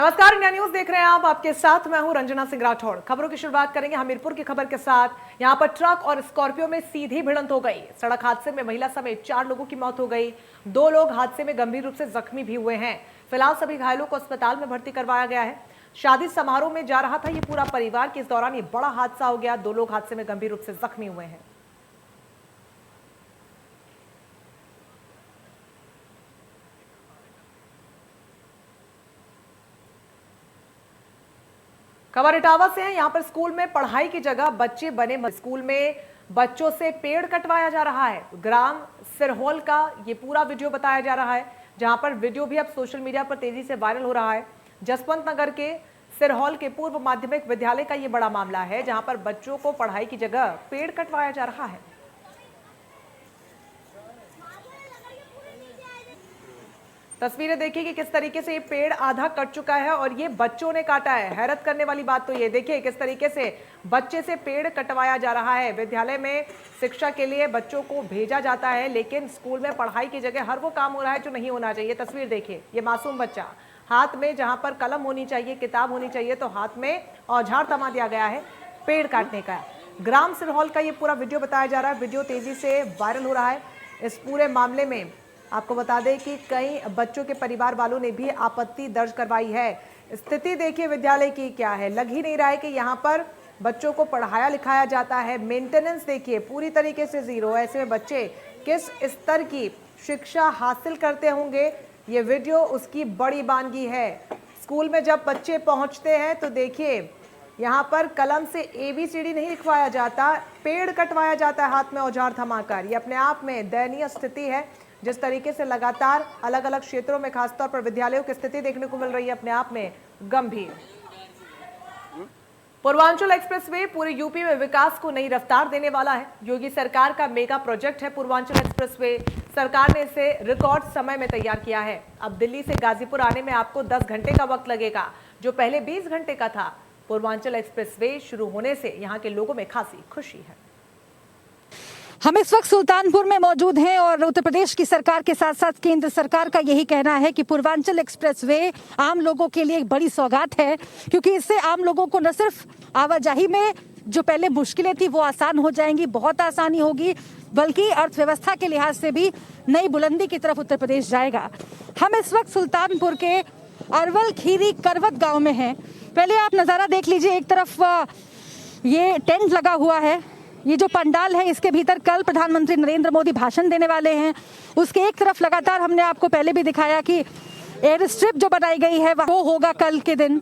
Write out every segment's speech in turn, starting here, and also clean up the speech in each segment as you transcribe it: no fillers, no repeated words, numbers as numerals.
नमस्कार, India news देख रहे हैं आप। आपके साथ मैं हूं रंजना सिंह राठौड़। खबरों की शुरुआत करेंगे हमीरपुर की खबर के साथ। यहां पर ट्रक और स्कॉर्पियो में सीधी भिड़ंत हो गई। सड़क हादसे में महिला समेत 4 लोगों की मौत हो गई। 2 लोग हादसे में गंभीर रूप से जख्मी भी हुए हैं। फिलहाल सभी घायलों को अस्पताल में भर्ती करवाया गया है। शादी समारोह में जा रहा था ये पूरा परिवार कि इस दौरान ये बड़ा हादसा हो गया। 2 लोग हादसे में गंभीर रूप से जख्मी हुए हैं। खबर इटावा से है। यहां पर स्कूल में पढ़ाई की जगह बच्चे बने। स्कूल में बच्चों से पेड़ कटवाया जा रहा है। ग्राम सिरहौल का ये पूरा वीडियो बताया जा रहा है, जहां पर वीडियो भी अब सोशल मीडिया पर तेजी से वायरल हो रहा है। जसवंत नगर के सिरहौल के पूर्व माध्यमिक विद्यालय का ये बड़ा मामला है, जहां पर बच्चों को पढ़ाई की जगह पेड़ कटवाया जा रहा है। तस्वीरें देखिए कि किस तरीके से ये पेड़ आधा कट चुका है और ये बच्चों ने काटा है। हैरत करने वाली बात तो ये देखिए किस तरीके से बच्चे से पेड़ कटवाया जा रहा है। विद्यालय में शिक्षा के लिए बच्चों को भेजा जाता है, लेकिन स्कूल में पढ़ाई की जगह हर वो काम हो रहा है जो नहीं होना चाहिए। तस्वीर देखिए, ये मासूम बच्चा हाथ में जहां पर कलम होनी चाहिए, किताब होनी चाहिए, तो हाथ में औजार थमा दिया गया है पेड़ काटने का। ग्राम सिरहौल का ये पूरा वीडियो बताया जा रहा है। वीडियो तेजी से वायरल हो रहा है। इस पूरे मामले में आपको बता दें कि कई बच्चों के परिवार वालों ने भी आपत्ति दर्ज करवाई है। स्थिति देखिए विद्यालय की क्या है। लग ही नहीं रहा है कि यहाँ पर बच्चों को पढ़ाया लिखाया जाता है। मेंटेनेंस देखिए पूरी तरीके से जीरो। ऐसे में बच्चे किस स्तर की शिक्षा हासिल करते होंगे, ये वीडियो उसकी बड़ी बानगी है। स्कूल में जब बच्चे पहुंचते हैं तो देखिए यहाँ पर कलम से ABCD नहीं लिखवाया जाता, पेड़ कटवाया जाता है हाथ में औजार थमाकर। ये अपने आप में दयनीय स्थिति है। जिस तरीके से लगातार अलग अलग क्षेत्रों में खासतौर पर विद्यालयों की स्थिति देखने को मिल रही है, अपने आप में गंभीर। पूर्वांचल एक्सप्रेसवे पूरे यूपी में विकास को नई रफ्तार देने वाला है। योगी सरकार का मेगा प्रोजेक्ट है पूर्वांचल एक्सप्रेसवे। सरकार ने इसे रिकॉर्ड समय में तैयार किया है। अब दिल्ली से गाजीपुर आने में आपको 10 घंटे का वक्त लगेगा, जो पहले 20 घंटे का था। पूर्वांचल एक्सप्रेसवे शुरू होने से यहाँ के लोगों में खासी खुशी है। हम इस वक्त सुल्तानपुर में मौजूद हैं और उत्तर प्रदेश की सरकार के साथ साथ केंद्र सरकार का यही कहना है कि पूर्वांचल एक्सप्रेसवे आम लोगों के लिए एक बड़ी सौगात है, क्योंकि इससे आम लोगों को न सिर्फ आवाजाही में जो पहले मुश्किलें थी वो आसान हो जाएंगी, बहुत आसानी होगी, बल्कि अर्थव्यवस्था के लिहाज से भी नई बुलंदी की तरफ उत्तर प्रदेश जाएगा। हम इस वक्त सुल्तानपुर के अरवल खीरी करवत गाँव में हैं। पहले आप नज़ारा देख लीजिए। एक तरफ ये टेंट लगा हुआ है, ये जो पंडाल है इसके भीतर कल प्रधानमंत्री नरेंद्र मोदी भाषण देने वाले हैं। उसके एक तरफ लगातार हमने आपको पहले भी दिखाया कि एयर स्ट्रिप जो बनाई गई है वो होगा कल के दिन।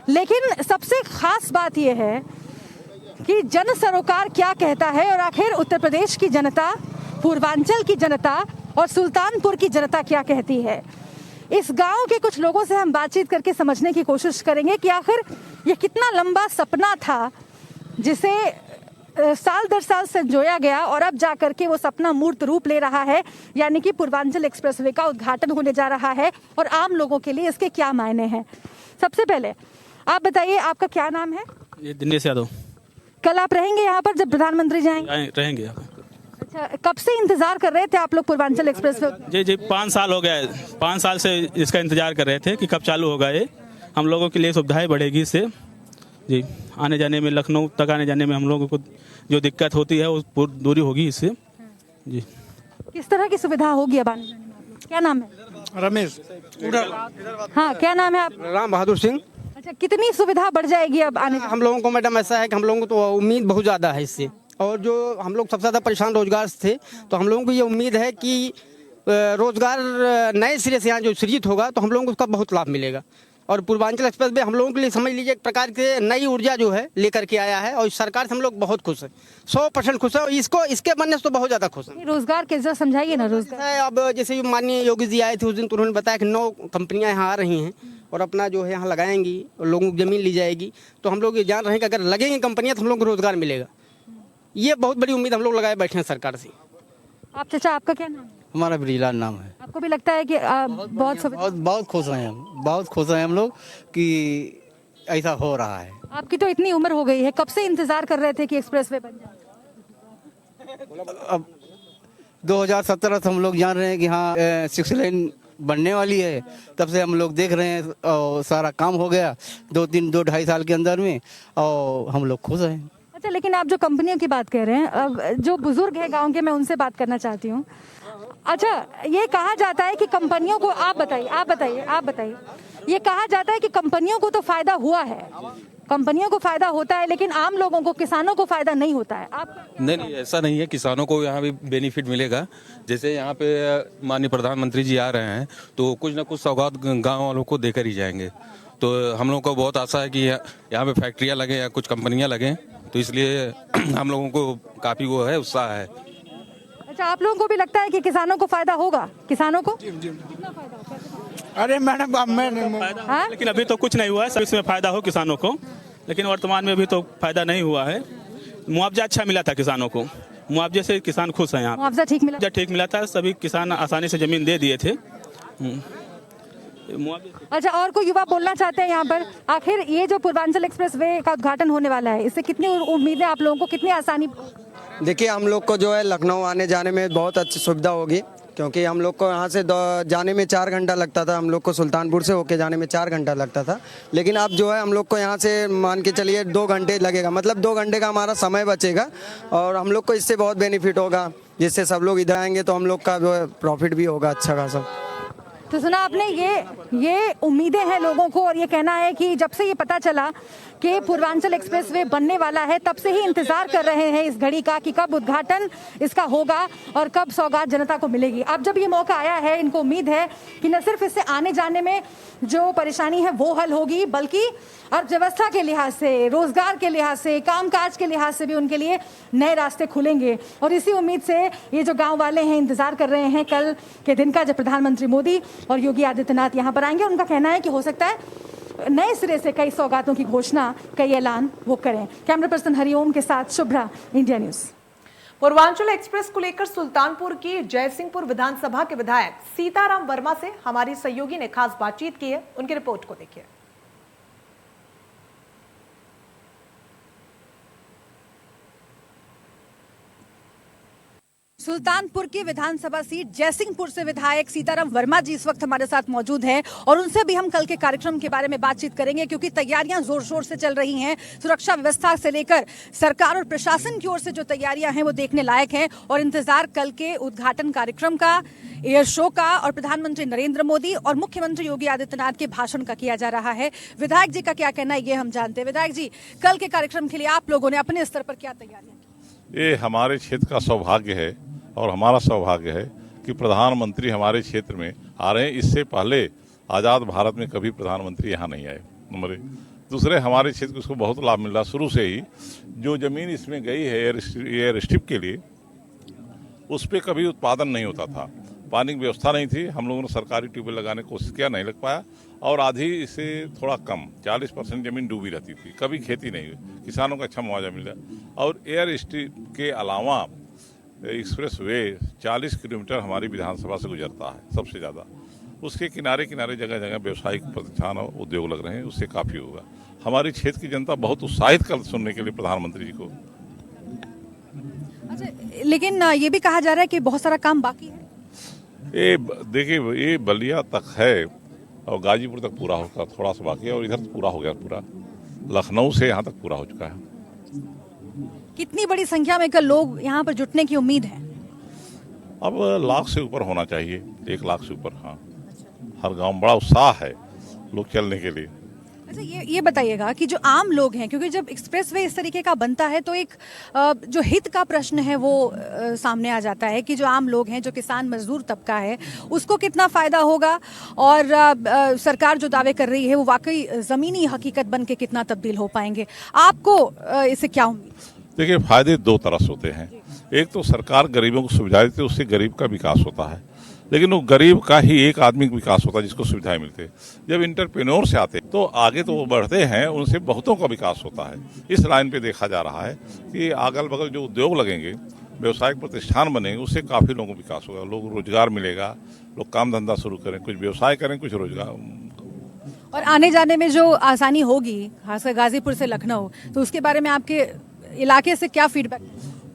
लेकिन सबसे खास बात यह है कि जन सरोकार क्या कहता है और आखिर उत्तर प्रदेश की जनता, पूर्वांचल की जनता और सुल्तानपुर की जनता क्या कहती है। इस गांव के कुछ लोगों से हम बातचीत करके समझने की कोशिश करेंगे कि आखिर ये कितना लंबा सपना था जिसे साल दर साल संजोया गया और अब जाकर के वो सपना मूर्त रूप ले रहा है, यानी कि पूर्वांचल एक्सप्रेसवे का उद्घाटन होने जा रहा है और आम लोगों के लिए इसके क्या मायने हैं। सबसे पहले आप बताइए, आपका क्या नाम है? ये दिनेश यादव। कल आप रहेंगे यहाँ पर जब प्रधानमंत्री जाएंगे? रहेंगे। अच्छा, कब से इंतजार कर रहे थे आप लोग पूर्वांचल एक्सप्रेसवे? जी 5 साल हो गया। 5 साल से इसका इंतजार कर रहे थे कि कब चालू होगा। ये हम लोगों के लिए सुविधाएं बढ़ेगी इससे। जी, आने जाने में, लखनऊ तक आने जाने में हम लोगों को जो दिक्कत होती है वो दूरी होगी इससे। जी, किस तरह की सुविधा होगी अब आने जाने में? क्या नाम है? रमेश। हाँ, क्या नाम है आप? राम बहादुर सिंह। अच्छा, कितनी सुविधा बढ़ जाएगी अब आने? हम लोगों को मैडम ऐसा है कि हम लोगों को तो उम्मीद बहुत ज़्यादा है इससे, और जो हम लोग सबसे ज़्यादा परेशान रोजगार से थे, तो हम लोगों को ये उम्मीद है कि रोजगार नए सिरे से यहाँ जो सृजित होगा तो हम लोगों को उसका बहुत लाभ मिलेगा। और पूर्वांचल एक्सप्रेस वे हम लोगों के लिए समझ लीजिए एक प्रकार से नई ऊर्जा जो है लेकर के आया है, और इस सरकार से हम लोग बहुत खुश हैं, 100% खुश हैं। और इसके बनने से तो बहुत ज़्यादा खुश हैं। रोजगार के जरा समझाइए ना। रोजगार अब जैसे माननीय योगी जी आए थे उस दिन, तो उन्होंने बताया कि 9 कंपनियां यहाँ आ रही हैं और अपना जो है यहाँ लगाएंगी और लोगों को ज़मीन ली जाएगी। तो हम लोग ये जान रहे हैं कि अगर लगेंगी कंपनियाँ तो हम लोग को रोजगार मिलेगा। ये बहुत बड़ी उम्मीद हम लोग लगाए बैठे हैं सरकार से। आप चाचा, आपका क्या नाम है? हमारा ब्रिजलाल नाम है। आपको भी लगता है कि बहुत खुश हैं हम, बहुत खुश हैं हम लोग कि ऐसा हो रहा है। आपकी तो इतनी उम्र हो गई है, कब से इंतजार कर रहे थे कि एक्सप्रेसवे बन जाए? अब 2017 से हम लोग जान रहे हैं कि हाँ 6 लेन बनने वाली है, तब से हम लोग देख रहे हैं और सारा काम हो गया 2-2.5 साल के अंदर में और हम लोग खुश हैं। अच्छा, लेकिन आप जो कंपनियों की बात कर रहे हैं, अब जो बुजुर्ग है गांव के, मैं उनसे बात करना चाहती हूँ। अच्छा, ये कहा जाता है कि कंपनियों को, आप बताइए, ये कहा जाता है कि कंपनियों को तो फायदा हुआ है, कंपनियों को फायदा होता है, लेकिन आम लोगों को, किसानों को फायदा नहीं होता है। आप नहीं, ऐसा नहीं है। किसानों को यहाँ भी बेनिफिट मिलेगा। जैसे यहाँ पे माननीय प्रधानमंत्री जी आ रहे हैं तो कुछ ना कुछ सौगात गांव वालों को देकर ही जाएंगे। तो हम लोगों को बहुत आशा है कि यहाँ पे फैक्ट्रियाँ लगें या कुछ कंपनियाँ लगें, तो इसलिए हम लोगों को काफ़ी वो है, उत्साह है। अच्छा, आप लोगों को भी लगता है कि किसानों को फायदा होगा? किसानों को अरे मैडम हाँ? लेकिन अभी तो कुछ नहीं हुआ है, सब इसमें फायदा हो किसानों को, लेकिन वर्तमान में अभी तो फायदा नहीं हुआ है। मुआवजा अच्छा मिला था किसानों को, मुआवजे से किसान खुश हैं। यहाँ मुआवजा ठीक मिला? मुआवजा ठीक मिला था, सभी किसान आसानी से जमीन दे दिए थे। अच्छा, और कोई युवा बोलना चाहते हैं यहाँ पर? आखिर ये जो पूर्वांचल एक्सप्रेस वे का उद्घाटन होने वाला है, इससे कितनी उम्मीदें आप लोगों को, कितनी आसानी? देखिए, हम लोग को जो है लखनऊ आने जाने में बहुत अच्छी सुविधा होगी, क्योंकि हम लोग को यहाँ से जाने में 4 घंटा लगता था, हम लोग को सुल्तानपुर से होके जाने में 4 घंटा लगता था। लेकिन अब जो है हम लोग को यहाँ से मान के चलिए 2 घंटे लगेगा, मतलब 2 घंटे का हमारा समय बचेगा और हम लोग को इससे बहुत बेनिफिट होगा, जिससे सब लोग इधर आएंगे तो हम लोग का जो है प्रॉफिट भी होगा अच्छा खासा। तो सुना आपने, ये उम्मीदें हैं लोगों को, और ये कहना है कि जब से ये पता चला कि पूर्वांचल एक्सप्रेस वे बनने वाला है, तब से ही इंतजार कर रहे हैं इस घड़ी का कि कब उद्घाटन इसका होगा और कब सौगात जनता को मिलेगी। अब जब ये मौका आया है, इनको उम्मीद है कि न सिर्फ इससे आने जाने में जो परेशानी है वो हल होगी, बल्कि अर्थव्यवस्था के लिहाज से, रोजगार के लिहाज से, कामकाज के लिहाज से भी उनके लिए नए रास्ते खुलेंगे। और इसी उम्मीद से ये जो गाँव वाले हैं इंतजार कर रहे हैं कल के दिन का, जब प्रधानमंत्री मोदी और योगी आदित्यनाथ यहाँ पर आएंगे। उनका कहना है कि हो सकता है नए सिरे से कई सौगातों की घोषणा, कई ऐलान वो करें। कैमरा पर्सन हरिओम के साथ Shubhra, India news. Purvanchal express को लेकर सुल्तानपुर की जयसिंहपुर विधानसभा के विधायक सीताराम वर्मा से हमारी सहयोगी ने खास बातचीत की है, उनकी रिपोर्ट को देखिए। सुल्तानपुर की विधानसभा सीट जयसिंहपुर से विधायक सीताराम वर्मा जी इस वक्त हमारे साथ मौजूद हैं और उनसे भी हम कल के कार्यक्रम के बारे में बातचीत करेंगे, क्योंकि तैयारियां जोर शोर से चल रही हैं। सुरक्षा व्यवस्था से लेकर सरकार और प्रशासन की ओर से जो तैयारियां हैं वो देखने लायक हैं और इंतजार कल के उद्घाटन कार्यक्रम का, एयर शो का और प्रधानमंत्री नरेंद्र मोदी और मुख्यमंत्री योगी आदित्यनाथ के भाषण का किया जा रहा है। विधायक जी का क्या कहना है ये हम जानते हैं। विधायक जी, कल के कार्यक्रम के लिए आप लोगों ने अपने स्तर पर क्या तैयारियां की? ये हमारे क्षेत्र का सौभाग्य है और हमारा सौभाग्य है कि प्रधानमंत्री हमारे क्षेत्र में आ रहे हैं। इससे पहले आज़ाद भारत में कभी प्रधानमंत्री यहाँ नहीं आए, नंबर 1। दूसरे, हमारे क्षेत्र को उसको बहुत लाभ मिल रहा शुरू से ही। जो ज़मीन इसमें गई है एयर स्ट्रिप के लिए, उस पर कभी उत्पादन नहीं होता था, पानी की व्यवस्था नहीं थी। हम लोगों ने सरकारी ट्यूबवेल लगाने की कोशिश किया, नहीं लग पाया, और आधी से थोड़ा कम 40% ज़मीन डूबी रहती थी, कभी खेती नहीं हुई। किसानों को अच्छा मुआवजा मिला। और एयर स्ट्रिप के अलावा एक्सप्रेस वे 40 किलोमीटर हमारी विधानसभा से गुजरता है, सबसे ज़्यादा। उसके किनारे किनारे जगह जगह व्यवसायिक प्रतिष्ठान और उद्योग लग रहे हैं, उससे काफ़ी होगा। हमारी क्षेत्र की जनता बहुत उत्साहित कल सुनने के लिए प्रधानमंत्री जी को। अच्छा, लेकिन ये भी कहा जा रहा है कि बहुत सारा काम बाकी है। ये देखिए, ये बलिया तक है और गाजीपुर तक पूरा होगा, थोड़ा सा बाकी है, और इधर तो पूरा हो गया, पूरा लखनऊ से यहाँ तक पूरा हो चुका है। कितनी बड़ी संख्या में कल लोग यहाँ पर जुटने की उम्मीद है? अब 1 लाख से ऊपर होना चाहिए, 1 लाख से ऊपर। हाँ, हर गांव में बड़ा उत्साह है लोग चलने के लिए। अच्छा, ये बताइएगा कि जो आम लोग हैं, क्योंकि जब एक्सप्रेसवे इस तरीके का बनता है तो एक जो हित का प्रश्न है वो सामने आ जाता है कि जो आम लोग हैं, जो किसान मजदूर तबका है, उसको कितना फायदा होगा और सरकार जो दावे कर रही है वो वाकई जमीनी हकीकत बन के कितना तब्दील हो पाएंगे। आपको इससे क्या उम्मीद? देखिए, फायदे 2 तरह से होते हैं। एक तो सरकार गरीबों को सुविधाएं देती है, उससे गरीब का विकास होता है, लेकिन वो गरीब का ही एक आदमी का विकास होता है जिसको सुविधाएं मिलती है। जब इंटरप्रेन्योर से आते तो आगे तो वो बढ़ते हैं, उनसे बहुतों का विकास होता है। इस लाइन पे देखा जा रहा है कि अगल बगल जो उद्योग लगेंगे, व्यवसायिक प्रतिष्ठान बनेंगे, उससे काफ़ी लोगों को विकास होगा, लोग रोजगार मिलेगा, लोग काम धंधा शुरू करें, कुछ व्यवसाय करें, कुछ रोजगार। और आने जाने में जो आसानी होगी, खासकर गाजीपुर से लखनऊ, तो उसके बारे में आपके इलाके से क्या फीडबैक?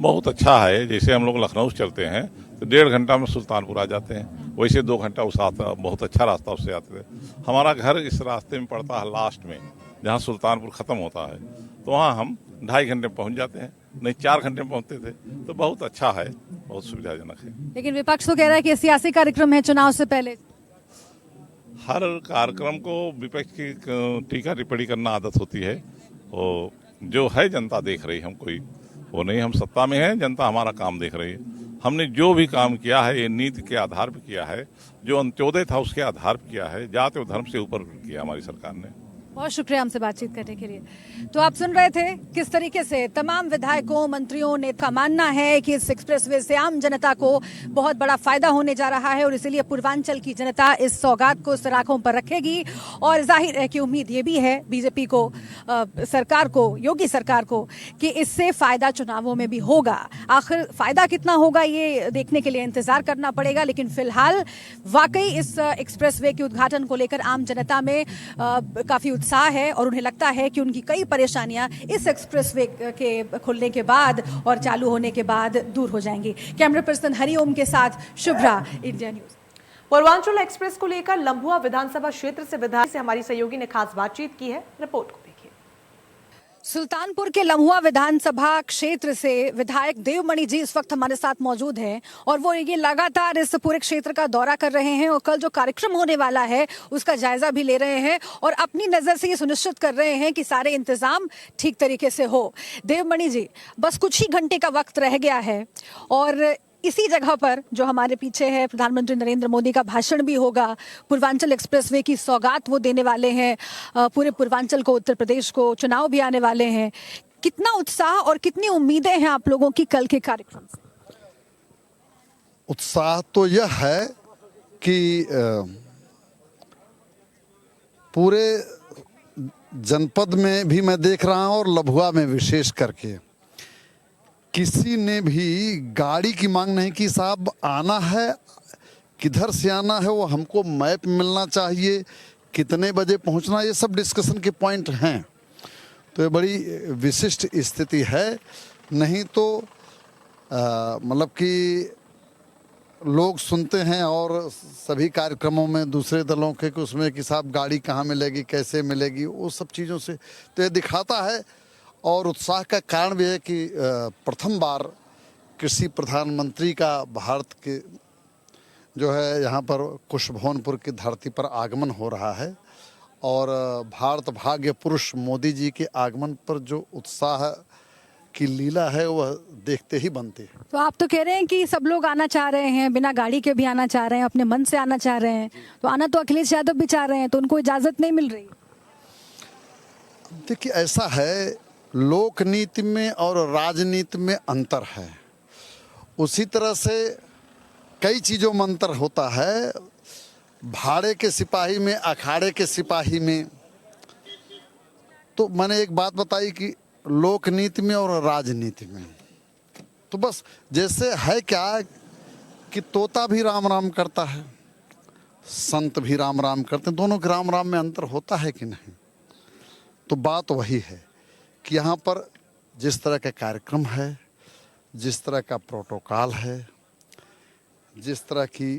बहुत अच्छा है। जैसे हम लोग लखनऊ से चलते हैं तो 1.5 घंटा में सुल्तानपुर आ जाते हैं, वैसे 2 घंटा उस रास्ता बहुत अच्छा रास्ता उससे आते थे। हमारा घर इस रास्ते में पड़ता है लास्ट में, जहाँ सुल्तानपुर ख़त्म होता है, तो वहाँ हम 2.5 घंटे में पहुँच जाते हैं, नहीं 4 घंटे में पहुँचते थे। तो बहुत अच्छा है, बहुत सुविधाजनक है। लेकिन विपक्ष तो कह रहा है कि सियासी कार्यक्रम है चुनाव से पहले। हर कार्यक्रम को विपक्ष की टीका टिप्पणी करना आदत होती है। और जो है जनता देख रही है, हम कोई वो नहीं, हम सत्ता में हैं, जनता हमारा काम देख रही है। हमने जो भी काम किया है ये नीति के आधार पर किया है, जो अंत्योदय था उसके आधार पर किया है, जाति और धर्म से ऊपर किया हमारी सरकार ने। बहुत शुक्रिया हमसे बातचीत करने के लिए। तो आप सुन रहे थे किस तरीके से तमाम विधायकों, मंत्रियों ने का मानना है कि इस एक्सप्रेसवे से आम जनता को बहुत बड़ा फायदा होने जा रहा है और इसीलिए पूर्वांचल की जनता इस सौगात को सराखों पर रखेगी। और जाहिर है कि उम्मीद ये भी है बीजेपी को, सरकार को, योगी सरकार को, कि इससे फायदा चुनावों में भी होगा। आखिर फायदा कितना होगा ये देखने के लिए इंतजार करना पड़ेगा, लेकिन फिलहाल वाकई इस एक्सप्रेसवे के उद्घाटन को लेकर आम जनता में काफी उत्साह है और उन्हें लगता है कि उनकी कई परेशानियां इस एक्सप्रेसवे के खुलने के बाद और चालू होने के बाद दूर हो जाएंगी। कैमरा पर्सन हरिओम के साथ Shubhra, India news. Purvanchal express को लेकर लंबुआ विधानसभा क्षेत्र से विधायक से हमारी सहयोगी ने खास बातचीत की है, रिपोर्ट को देखिए। सुल्तानपुर के लम्हुआ विधानसभा क्षेत्र से विधायक देवमणि जी इस वक्त हमारे साथ मौजूद हैं और वो ये लगातार इस पूरे क्षेत्र का दौरा कर रहे हैं और कल जो कार्यक्रम होने वाला है उसका जायजा भी ले रहे हैं और अपनी नज़र से ये सुनिश्चित कर रहे हैं कि सारे इंतजाम ठीक तरीके से हो। देवमणि जी, बस कुछ ही घंटे का वक्त रह गया है और इसी जगह पर जो हमारे पीछे है प्रधानमंत्री नरेंद्र मोदी का भाषण भी होगा। पूर्वांचल एक्सप्रेसवे की सौगात वो देने वाले हैं पूरे पूर्वांचल को, उत्तर प्रदेश को। चुनाव भी आने वाले हैं। कितना उत्साह और कितनी उम्मीदें हैं आप लोगों की कल के कार्यक्रम से? उत्साह तो यह है कि पूरे जनपद में भी मैं देख रहा हूं और लभुआ में विशेष करके किसी ने भी गाड़ी की मांग नहीं की। साहब आना है, किधर से आना है, वो हमको मैप मिलना चाहिए, कितने बजे पहुंचना, ये सब डिस्कशन के पॉइंट हैं। तो ये बड़ी विशिष्ट स्थिति है। नहीं तो मतलब कि लोग सुनते हैं और सभी कार्यक्रमों में दूसरे दलों के उसमें कि साहब गाड़ी कहाँ मिलेगी, कैसे मिलेगी, वो सब चीज़ों से तो ये दिखाता है। और उत्साह का कारण भी है कि प्रथम बार कृषि प्रधानमंत्री का भारत के जो है यहाँ पर कुशभवनपुर की धरती पर आगमन हो रहा है और भारत भाग्य पुरुष मोदी जी के आगमन पर जो उत्साह की लीला है वह देखते ही बनती है। तो आप तो कह रहे हैं कि सब लोग आना चाह रहे हैं, बिना गाड़ी के भी आना चाह रहे हैं, अपने मन से आना चाह रहे हैं। तो आना तो अखिलेश यादव भी चाह रहे हैं, तो उनको इजाज़त नहीं मिल रही। देखिए ऐसा है, लोकनीति में और राजनीति में अंतर है। उसी तरह से कई चीज़ों में अंतर होता है। भाड़े के सिपाही में, अखाड़े के सिपाही में। तो मैंने एक बात बताई कि लोकनीति में और राजनीति में तो बस जैसे है क्या कि तोता भी राम राम करता है, संत भी राम राम करते हैं, दोनों के राम राम में अंतर होता है कि नहीं? तो बात वही है कि यहाँ पर जिस तरह का कार्यक्रम है, जिस तरह का प्रोटोकॉल है, जिस तरह की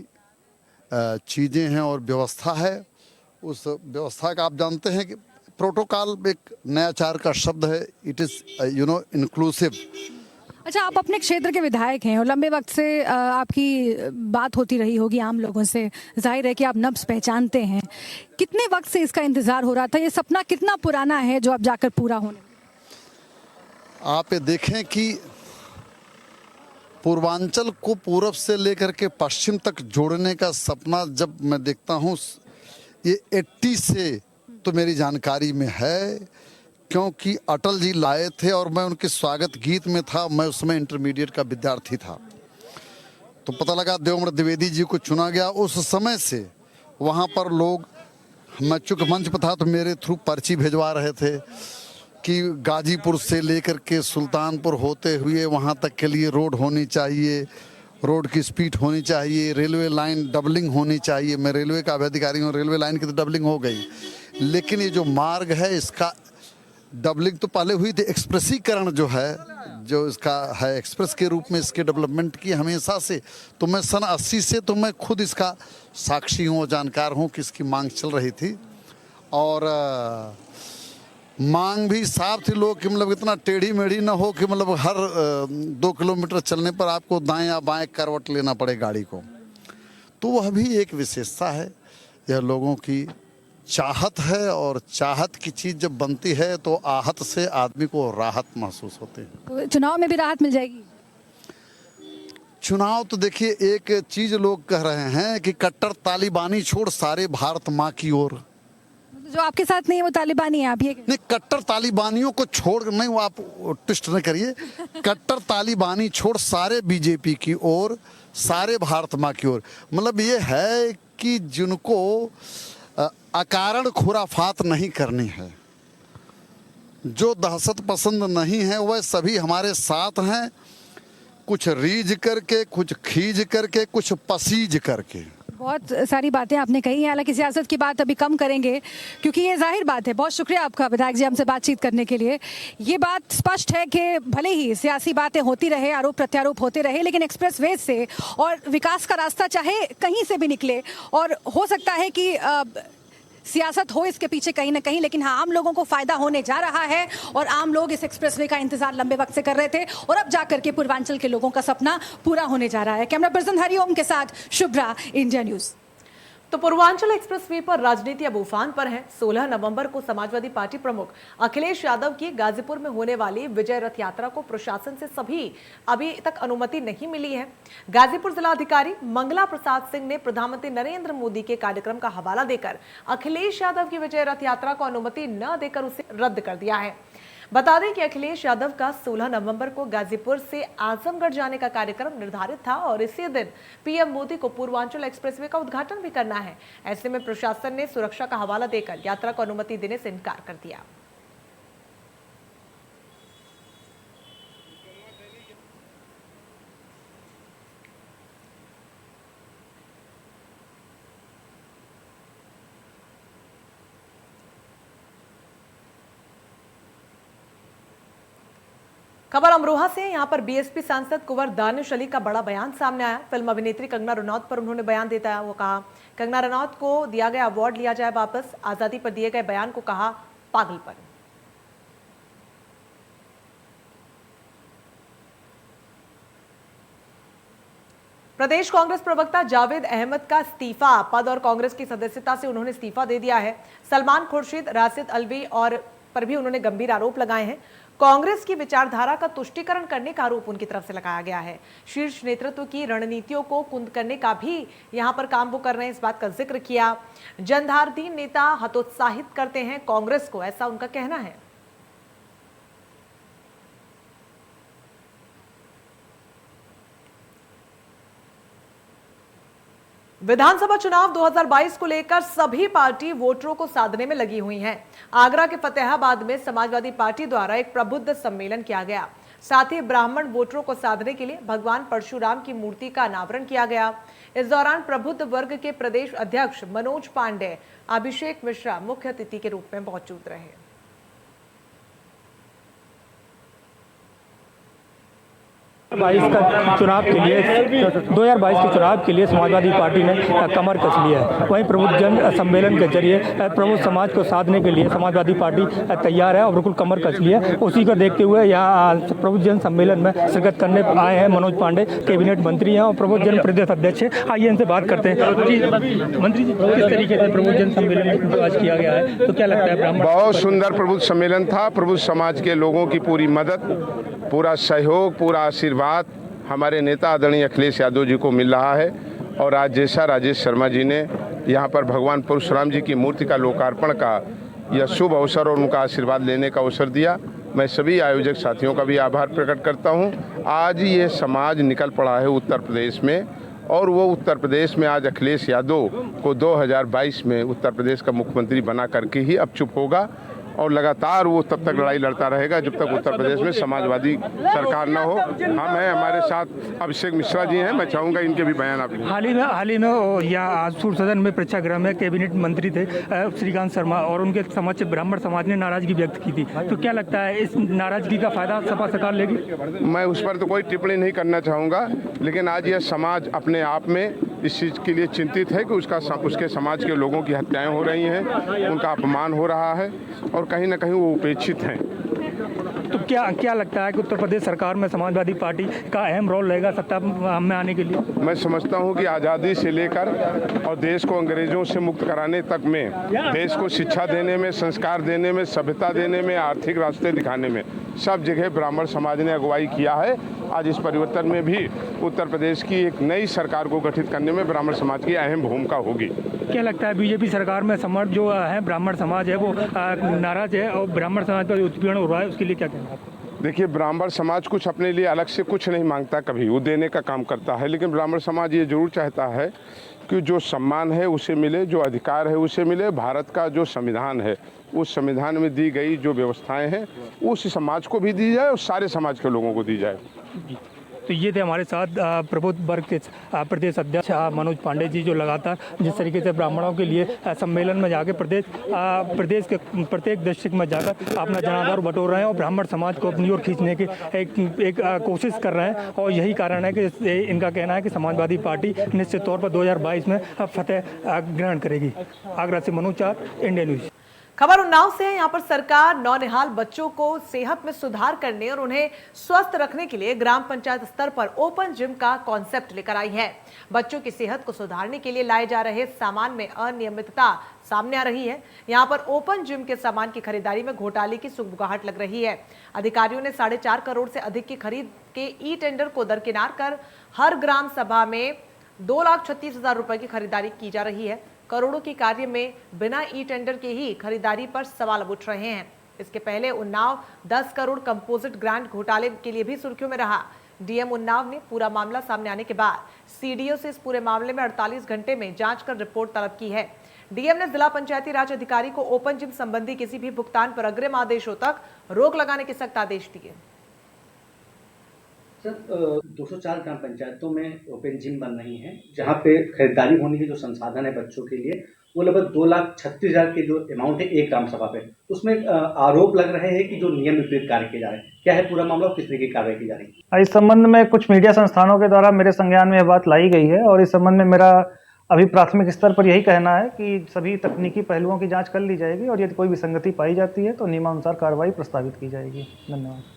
चीज़ें हैं और व्यवस्था है, उस व्यवस्था का आप जानते हैं कि प्रोटोकॉल एक नयाचार का शब्द है। It is inclusive. अच्छा, आप अपने क्षेत्र के विधायक हैं और लंबे वक्त से आपकी बात होती रही होगी आम लोगों से, जाहिर है कि आप नब्ज पहचानते हैं। कितने वक्त से इसका इंतज़ार हो रहा था? ये सपना कितना पुराना है जो अब जाकर पूरा होने? आप ये देखें कि पूर्वांचल को पूर्व से लेकर के पश्चिम तक जोड़ने का सपना जब मैं देखता हूँ, ये 80 से तो मेरी जानकारी में है, क्योंकि अटल जी लाए थे और मैं उनके स्वागत गीत में था। मैं उस समय इंटरमीडिएट का विद्यार्थी था, तो पता लगा देवमणि द्विवेदी जी को चुना गया। उस समय से वहाँ पर लोग, मैं चूँकि मंच पर था तो मेरे थ्रू पर्ची भिजवा रहे थे कि गाजीपुर से लेकर के सुल्तानपुर होते हुए वहाँ तक के लिए रोड होनी चाहिए, रोड की स्पीड होनी चाहिए, रेलवे लाइन डबलिंग होनी चाहिए। मैं रेलवे का अधिकारी हूँ, रेलवे लाइन की तो डबलिंग हो गई, लेकिन ये जो मार्ग है इसका डबलिंग तो पहले हुई थी, एक्सप्रेसीकरण जो है जो इसका है एक्सप्रेस के रूप में इसके डेवलपमेंट की हमेशा से। तो मैं सन 80 से तो मैं खुद इसका साक्षी हूँ, जानकार हूँ कि इसकी मांग चल रही थी और मांग भी साफ थी लोग कि मतलब इतना टेढ़ी मेढ़ी ना हो कि मतलब हर 2 किलोमीटर चलने पर आपको दाएं या बाएं करवट लेना पड़े गाड़ी को। तो वह भी एक विशेषता है, यह लोगों की चाहत है और चाहत की चीज़ जब बनती है तो आहत से आदमी को राहत महसूस होती है। तो चुनाव में भी राहत मिल जाएगी? चुनाव तो देखिए, एक चीज़ लोग कह रहे हैं कि कट्टर तालिबानी छोड़ सारे भारत माँ की ओर। जो आपके साथ नहीं है वो तालिबानी है, आप ये नहीं, कट्टर तालिबानियों को छोड़ नहीं, वो आप ट्विस्ट न करिए। कट्टर तालिबानी छोड़ सारे बीजेपी की ओर, सारे भारत माँ की ओर। मतलब ये है कि जिनको अकारण खुराफात नहीं करनी है, जो दहशत पसंद नहीं है, वह सभी हमारे साथ हैं। कुछ रीझ करके, कुछ खींच करके, कुछ पसीज करके। बहुत सारी बातें आपने कही हैं, हालांकि सियासत की बात अभी कम करेंगे क्योंकि ये जाहिर बात है। बहुत शुक्रिया आपका विधायक जी हमसे बातचीत करने के लिए। ये बात स्पष्ट है कि भले ही सियासी बातें होती रहे, आरोप प्रत्यारोप होते रहे, लेकिन एक्सप्रेसवे से और विकास का रास्ता चाहे कहीं से भी निकले, और हो सकता है कि सियासत हो इसके पीछे कहीं ना कहीं, लेकिन हाँ, आम लोगों को फायदा होने जा रहा है और आम लोग इस एक्सप्रेसवे का इंतजार लंबे वक्त से कर रहे थे और अब जाकर के पूर्वांचल के लोगों का सपना पूरा होने जा रहा है। कैमरा पर्सन हरिओम के साथ शुभ्रा, इंडिया न्यूज। तो पूर्वांचल एक्सप्रेसवे पर राजनीति अब उफान पर है। 16 नवंबर को समाजवादी पार्टी प्रमुख अखिलेश यादव की गाजीपुर में होने वाली विजय रथ यात्रा को प्रशासन से अभी तक अनुमति नहीं मिली है। गाजीपुर जिलाधिकारी मंगला प्रसाद सिंह ने प्रधानमंत्री नरेंद्र मोदी के कार्यक्रम का हवाला देकर अखिलेश यादव की विजय रथ यात्रा को अनुमति न देकर उसे रद्द कर दिया है। बता दें कि अखिलेश यादव का 16 नवंबर को गाजीपुर से आजमगढ़ जाने का कार्यक्रम निर्धारित था और इसी दिन पीएम मोदी को पूर्वांचल एक्सप्रेसवे का उद्घाटन भी करना है। ऐसे में प्रशासन ने सुरक्षा का हवाला देकर यात्रा को अनुमति देने से इनकार कर दिया। खबर अमरोहा से। यहां पर बीएसपी सांसद कुंवर दानिश अली का बड़ा बयान सामने आया। फिल्म अभिनेत्री कंगना रनौत पर उन्होंने बयान देता है। वो कहा, कंगना रनौत को दिया गया अवार्ड लिया जाए वापस। आजादी पर दिए गए बयान को कहा पागलपन। प्रदेश कांग्रेस प्रवक्ता जावेद अहमद का इस्तीफा, पद और कांग्रेस की सदस्यता से उन्होंने इस्तीफा दे दिया है। सलमान खुर्शीद, राशिद अलवी और पर भी उन्होंने गंभीर आरोप लगाए हैं। कांग्रेस की विचारधारा का तुष्टीकरण करने का आरोप उनकी तरफ से लगाया गया है। शीर्ष नेतृत्व की रणनीतियों को कुंद करने का भी यहां पर काम वो कर रहे हैं, इस बात का जिक्र किया। जनधारदीन नेता हतोत्साहित करते हैं कांग्रेस को, ऐसा उनका कहना है। विधानसभा चुनाव 2022 को लेकर सभी पार्टी वोटरों को साधने में लगी हुई हैं। आगरा के फतेहाबाद में समाजवादी पार्टी द्वारा एक प्रबुद्ध सम्मेलन किया गया। साथ ही ब्राह्मण वोटरों को साधने के लिए भगवान परशुराम की मूर्ति का अनावरण किया गया। इस दौरान प्रबुद्ध वर्ग के प्रदेश अध्यक्ष मनोज पांडे, अभिषेक मिश्रा मुख्य अतिथि के रूप में मौजूद रहे। 2022 के चुनाव के लिए समाजवादी पार्टी ने कमर कस लिया है। वहीं प्रबुद्ध सम्मेलन के जरिए प्रमुख समाज को साधने के लिए समाजवादी पार्टी तैयार है और बिल्कुल कमर कस लिया है। उसी को देखते हुए यहाँ प्रबुद्ध सम्मेलन में शिरकत करने आए हैं मनोज पांडे, कैबिनेट मंत्री हैं और प्रबुद्ध प्रदेश अध्यक्ष हैं। आइए इनसे बात करते हैं। मंत्री जी, किस तरीके से प्रबुद्ध सम्मेलन आज किया गया है, तो क्या लगता है? बहुत सुंदर प्रबुद्ध सम्मेलन था। प्रबुद्ध समाज के लोगों की पूरी मदद, पूरा सहयोग, पूरा आशीर्वाद हमारे नेता आदरणीय अखिलेश यादव जी को मिल रहा है। और आज जैसा राजेश शर्मा जी ने यहाँ पर भगवान परशुराम जी की मूर्ति का लोकार्पण का यह शुभ अवसर और उनका आशीर्वाद लेने का अवसर दिया, मैं सभी आयोजक साथियों का भी आभार प्रकट करता हूँ। आज ये समाज निकल पड़ा है उत्तर प्रदेश में, और वो उत्तर प्रदेश में आज अखिलेश यादव को 2022 में उत्तर प्रदेश का मुख्यमंत्री बना करके ही अब चुप होगा। और लगातार वो तब तक लड़ाई लड़ता रहेगा जब तक उत्तर प्रदेश में समाजवादी सरकार न हो। हम हैं, हमारे साथ अभिषेक मिश्रा जी हैं, मैं चाहूँगा इनके भी बयान आप। हाल ही में यहाँ सूर सदन में प्रेक्षागृह में कैबिनेट मंत्री थे श्रीकांत शर्मा, और उनके समक्ष ब्राह्मण समाज ने नाराजगी व्यक्त की थी, तो क्या लगता है इस नाराजगी का फायदा सपा सरकार लेगी? मैं उस पर तो कोई टिप्पणी नहीं करना चाहूँगा, लेकिन आज यह समाज अपने आप में इस चीज़ के लिए चिंतित है कि उसके समाज के लोगों की हत्याएं हो रही हैं, उनका अपमान हो रहा है और कहीं ना कहीं वो उपेक्षित हैं। तो क्या लगता है कि उत्तर प्रदेश सरकार में समाजवादी पार्टी का अहम रोल रहेगा सत्ता में आने के लिए? मैं समझता हूं कि आज़ादी से लेकर और देश को अंग्रेजों से मुक्त कराने तक में, देश को शिक्षा देने में, संस्कार देने में, सभ्यता देने में, आर्थिक रास्ते दिखाने में सब जगह ब्राह्मण समाज ने अगुवाई किया है। आज इस परिवर्तन में भी उत्तर प्रदेश की एक नई सरकार को गठित करने में ब्राह्मण समाज की अहम भूमिका होगी। क्या लगता है बीजेपी सरकार में समर्थ जो है ब्राह्मण समाज है वो नाराज है और ब्राह्मण समाज पर उत्पीड़न हो रहा है, उसके लिए क्या कहना है? देखिए, ब्राह्मण समाज कुछ अपने लिए अलग से कुछ नहीं मांगता, कभी वो देने का काम करता है, लेकिन ब्राह्मण समाज ये जरूर चाहता है कि जो सम्मान है उसे मिले, जो अधिकार है उसे मिले। भारत का जो संविधान है उस संविधान में दी गई जो व्यवस्थाएं हैं उस समाज को भी दी जाए और सारे समाज के लोगों को दी जाए। तो ये थे हमारे साथ प्रबुद्ध वर्ग के प्रदेश अध्यक्ष मनोज पांडे जी, जो लगातार जिस तरीके से ब्राह्मणों के लिए सम्मेलन में जाकर प्रदेश के प्रत्येक डिस्ट्रिक्ट में जाकर अपना जनाधार बटोर रहे हैं और ब्राह्मण समाज को अपनी ओर खींचने की एक कोशिश कर रहे हैं। और यही कारण है कि इनका कहना है कि समाजवादी पार्टी निश्चित तौर पर 2022 में फतेह ग्रहण करेगी। आगरा से मनोज चार, इंडिया न्यूज। खबर उन्नाव से है। यहाँ पर सरकार नौनिहाल बच्चों को सेहत में सुधार करने और उन्हें स्वस्थ रखने के लिए ग्राम पंचायत स्तर पर ओपन जिम का कॉन्सेप्ट लेकर आई है। बच्चों की सेहत को सुधारने के लिए लाए जा रहे सामान में अनियमितता सामने आ रही है। यहाँ पर ओपन जिम के सामान की खरीदारी में घोटाले की सुगबुगाहट लग रही है। अधिकारियों ने 4.5 करोड़ से अधिक की खरीद के ई टेंडर को दरकिनार कर हर ग्राम सभा में 2,36,000 रुपए की खरीदारी की जा रही है। करोड़ों के कार्य में बिना ई टेंडर के ही खरीदारी पर सवाल उठ रहे हैं। इसके पहले उन्नाव 10 करोड़ कंपोजिट ग्रांट घोटाले के लिए भी सुर्खियों में रहा। डीएम उन्नाव ने पूरा मामला सामने आने के बाद सीडीओ से इस पूरे मामले में 48 घंटे में जांच कर रिपोर्ट तलब की है। डीएम ने जिला पंचायती राज अधिकारी को ओपन जिम संबंधी किसी भी भुगतान पर अग्रिम आदेशों तक रोक लगाने के सख्त आदेश दिए। सर, 204 ग्राम पंचायतों में ओपन जिम बन रही हैं, जहां पे खरीदारी होने के जो संसाधन है बच्चों के लिए वो लगभग 2,36,000 के जो अमाउंट है एक ग्राम सभा पे, उसमें आरोप लग रहे हैं कि जो नियम विपरीत कार्य किए जा रहे हैं। क्या है पूरा मामला और किस तरह की कार्रवाई की जा रही है? इस संबंध में कुछ मीडिया संस्थानों के द्वारा मेरे संज्ञान में यह बात लाई गई है और इस संबंध में मेरा अभी प्राथमिक स्तर पर यही कहना है कि सभी तकनीकी पहलुओं की जाँच कर ली जाएगी और यदि कोई विसंगति पाई जाती है तो नियमानुसार कार्रवाई प्रस्तावित की जाएगी। धन्यवाद।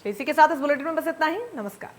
इसी के साथ इस बुलेटिन में बस इतना ही। नमस्कार।